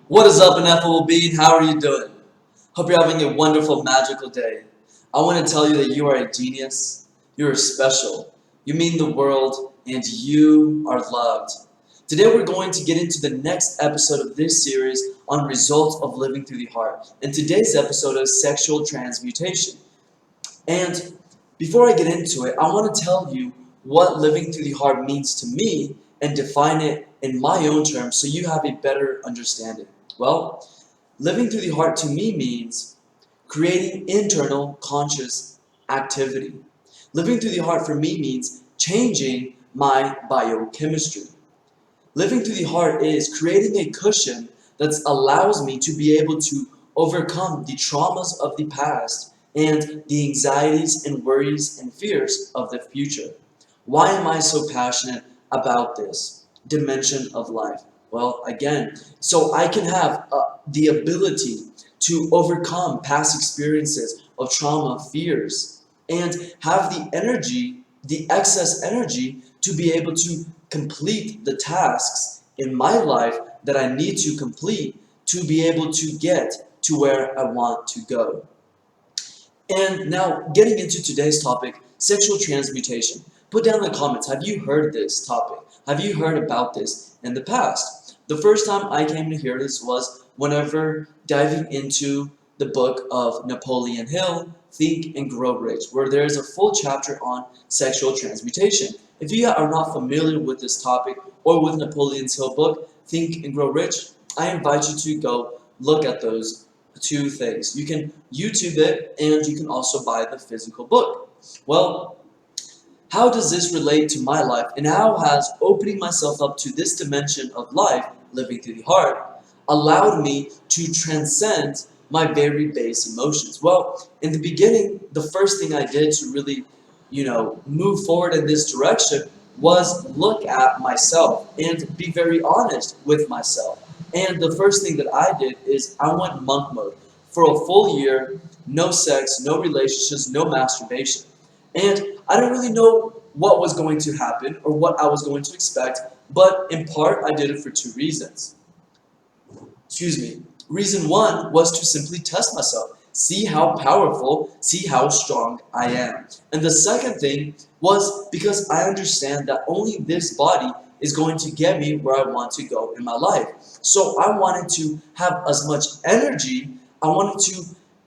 What is up, Ineffable Being? How are you doing? Hope you're having a wonderful, magical day. I want to tell you that you are a genius, you are special, you mean the world, and you are loved. Today we're going to get into the next episode of this series on results of living through the heart. And today's episode is sexual transmutation. And before I get into it, I want to tell you what living through the heart means to me and define it in my own terms so you have a better understanding. Well, living through the heart to me means creating internal conscious activity. Living through the heart for me means changing my biochemistry. Living through the heart is creating a cushion that allows me to be able to overcome the traumas of the past and the anxieties and worries and fears of the future. Why am I so passionate about this dimension of life? Well, again, so I can have the ability to overcome past experiences of trauma, fears, and have the energy, the excess energy, to be able to complete the tasks in my life that I need to complete to be able to get to where I want to go. And now, getting into today's topic, sexual transmutation. Put down in the comments, have you heard this topic? Have you heard about this in the past? The first time I came to hear this was whenever diving into the book of Napoleon Hill, Think and Grow Rich, where there is a full chapter on sexual transmutation. If you are not familiar with this topic or with Napoleon's Hill book, Think and Grow Rich, I invite you to go look at those two things. You can YouTube it and you can also buy the physical book. Well, how does this relate to my life, and how has opening myself up to this dimension of life, living through the heart, allowed me to transcend my very base emotions? Well, in the beginning, the first thing I did to really, move forward in this direction was look at myself and be very honest with myself. And the first thing that I did is I went monk mode for a full year, no sex, no relationships, no masturbation. And I didn't really know what was going to happen or what I was going to expect, but in part I did it for two reasons. Excuse me. Reason one was to simply test myself, see how powerful, see how strong I am. And the second thing was because I understand that only this body is going to get me where I want to go in my life. So I wanted to have as much energy, I wanted to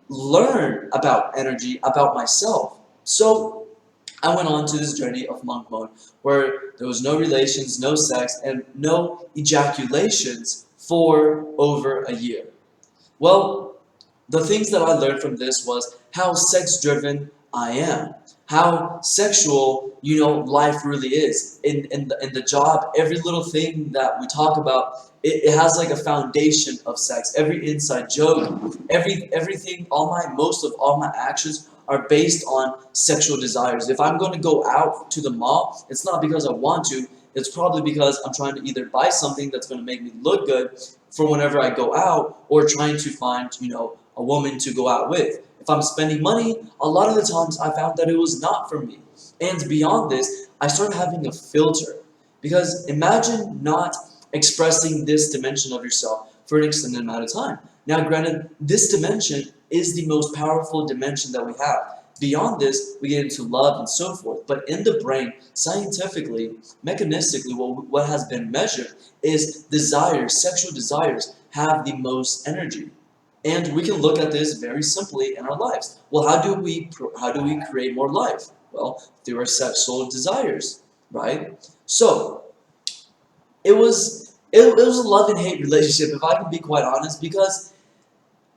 learn about energy, about myself. So I went on to this journey of monk mode where there was no relations, no sex, and no ejaculations for over a year. Well, the things that I learned from this was how sex driven I am, how sexual, life really is. In the job, every little thing that we talk about, it has like a foundation of sex. Every inside joke, everything, most of all my actions are based on sexual desires. If I'm going to go out to the mall, it's not because I want to, it's probably because I'm trying to either buy something that's going to make me look good for whenever I go out, or trying to find, a woman to go out with. If I'm spending money, a lot of the times I found that it was not for me. And beyond this, I started having a filter. Because imagine not expressing this dimension of yourself for an extended amount of time. Now, granted, this dimension is the most powerful dimension that we have. Beyond this, we get into love and so forth. But in the brain, scientifically, mechanistically, what has been measured is desires, sexual desires, have the most energy. And we can look at this very simply in our lives. Well, how do we create more life? Well, through our sexual desires, right? So it was a love and hate relationship, if I can be quite honest, because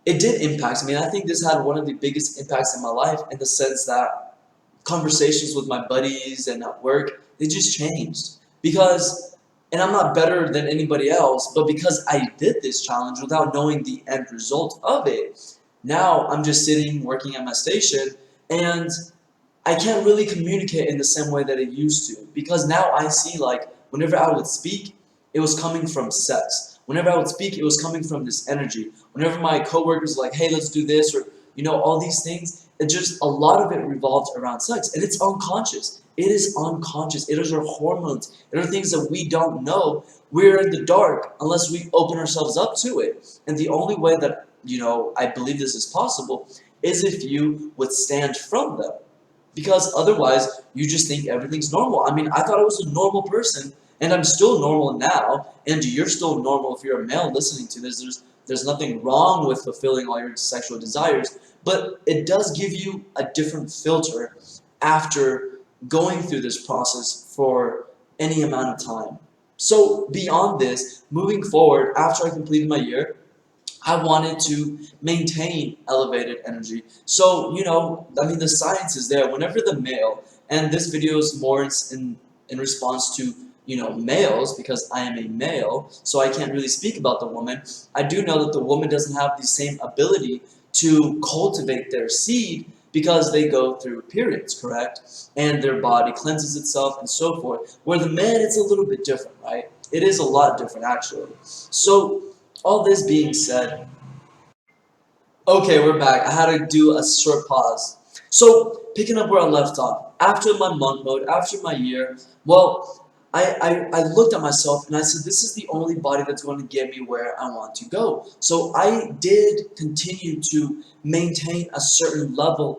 it did impact me. And I think this had one of the biggest impacts in my life in the sense that conversations with my buddies and at work, they just changed. Because, and I'm not better than anybody else, but because I did this challenge without knowing the end result of it, now I'm just sitting working at my station and I can't really communicate in the same way that I used to. Because now I see, like, whenever I would speak, it was coming from sex. Whenever I would speak, it was coming from this energy. Whenever my coworkers were like, hey, let's do this, or, all these things, it just, a lot of it revolves around sex, and it's unconscious. It is unconscious. It is our hormones. It are things that we don't know. We're in the dark unless we open ourselves up to it. And the only way that, I believe this is possible is if you withstand from them. Because otherwise, you just think everything's normal. I mean, I thought I was a normal person, and I'm still normal now, and you're still normal if you're a male listening to this. There's nothing wrong with fulfilling all your sexual desires, but it does give you a different filter after going through this process for any amount of time. So beyond this, moving forward, after I completed my year, I wanted to maintain elevated energy. So, I mean, the science is there. Whenever the male, and this video is more in response to, males, because I am a male, so I can't really speak about the woman. I do know that the woman doesn't have the same ability to cultivate their seed because they go through periods, correct? And their body cleanses itself and so forth. Where the man, it's a little bit different, right? It is a lot different, actually. So, all this being said, okay, we're back. I had to do a short pause. So, picking up where I left off, after my monk mode, after my year, well, I looked at myself and I said, this is the only body that's going to get me where I want to go. So, I did continue to maintain a certain level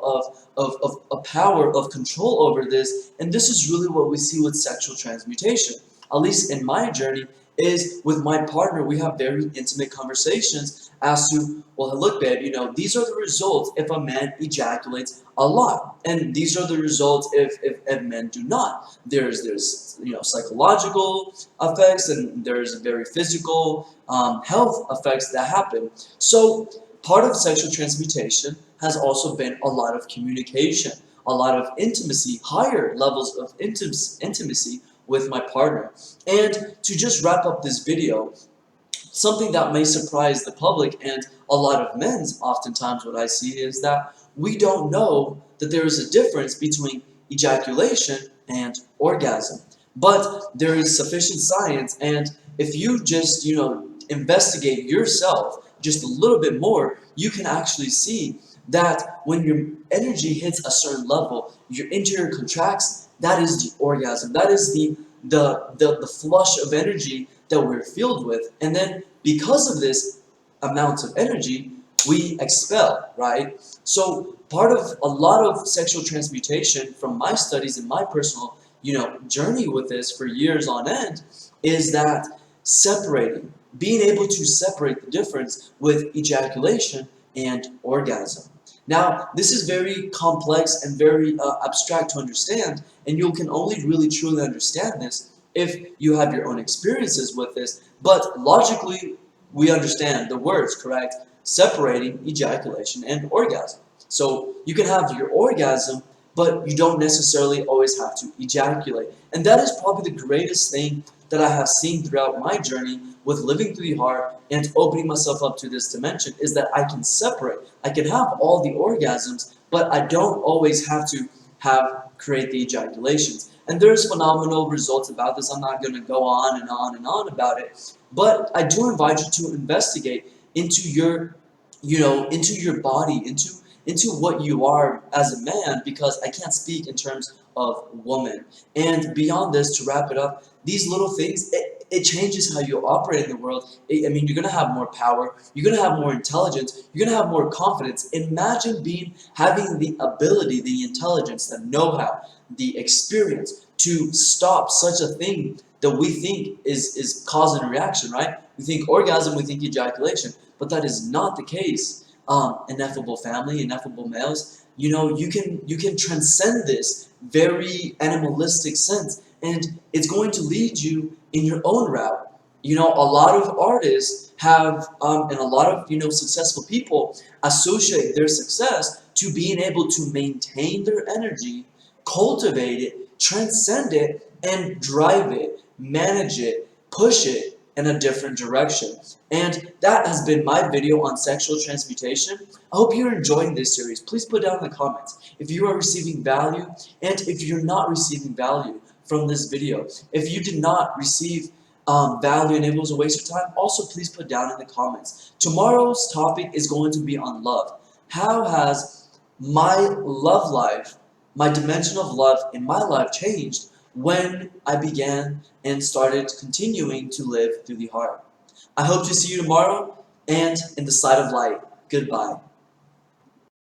of power, of control over this, and this is really what we see with sexual transmutation. At least in my journey, is with my partner, we have very intimate conversations as to, well, look, babe, these are the results if a man ejaculates a lot, and these are the results if men do not. There's psychological effects, and there's very physical health effects that happen. So part of sexual transmutation has also been a lot of communication, a lot of intimacy, higher levels of intimacy with my partner. And to just wrap up this video, something that may surprise the public and a lot of men, oftentimes what I see is that we don't know that there is a difference between ejaculation and orgasm. But there is sufficient science, and if you just, investigate yourself just a little bit more, you can actually see that when your energy hits a certain level, your interior contracts. That is the orgasm. That is the flush of energy that we're filled with. And then because of this amount of energy, we expel, right? So part of a lot of sexual transmutation from my studies and my personal, journey with this for years on end is that separating, being able to separate the difference with ejaculation and orgasm. Now, this is very complex and very abstract to understand, and you can only really truly understand this if you have your own experiences with this. But logically, we understand the words, correct? Separating ejaculation and orgasm. So you can have your orgasm, but you don't necessarily always have to ejaculate. And that is probably the greatest thing that I have seen throughout my journey with living through the heart and opening myself up to this dimension, is that I can separate. I can have all the orgasms, but I don't always have to create the ejaculations. And there's phenomenal results about this. I'm not going to go on and on and on about it, but I do invite you to investigate into your, into your body, into what you are as a man, because I can't speak in terms of woman. And beyond this, to wrap it up, these little things, it changes how you operate in the world. I mean, you're going to have more power. You're going to have more intelligence. You're going to have more confidence. Imagine having the ability, the intelligence, the know-how, the experience to stop such a thing that we think is cause and reaction, right? We think orgasm, we think ejaculation, but that is not the case. Ineffable family, ineffable males, you can transcend this very animalistic sense, and it's going to lead you in your own route. A lot of artists have, and a lot of, successful people associate their success to being able to maintain their energy, cultivate it, transcend it, and drive it, manage it, push it in a different direction. And that has been my video on sexual transmutation. I hope you're enjoying this series. Please put down in the comments if you are receiving value, and if you're not receiving value from this video. If you did not receive value and it was a waste of time, also please put down in the comments. Tomorrow's topic is going to be on love. How has My love life, my dimension of love in my life changed when I began and started continuing to live through the heart. I hope to see you tomorrow and in the side of light. Goodbye.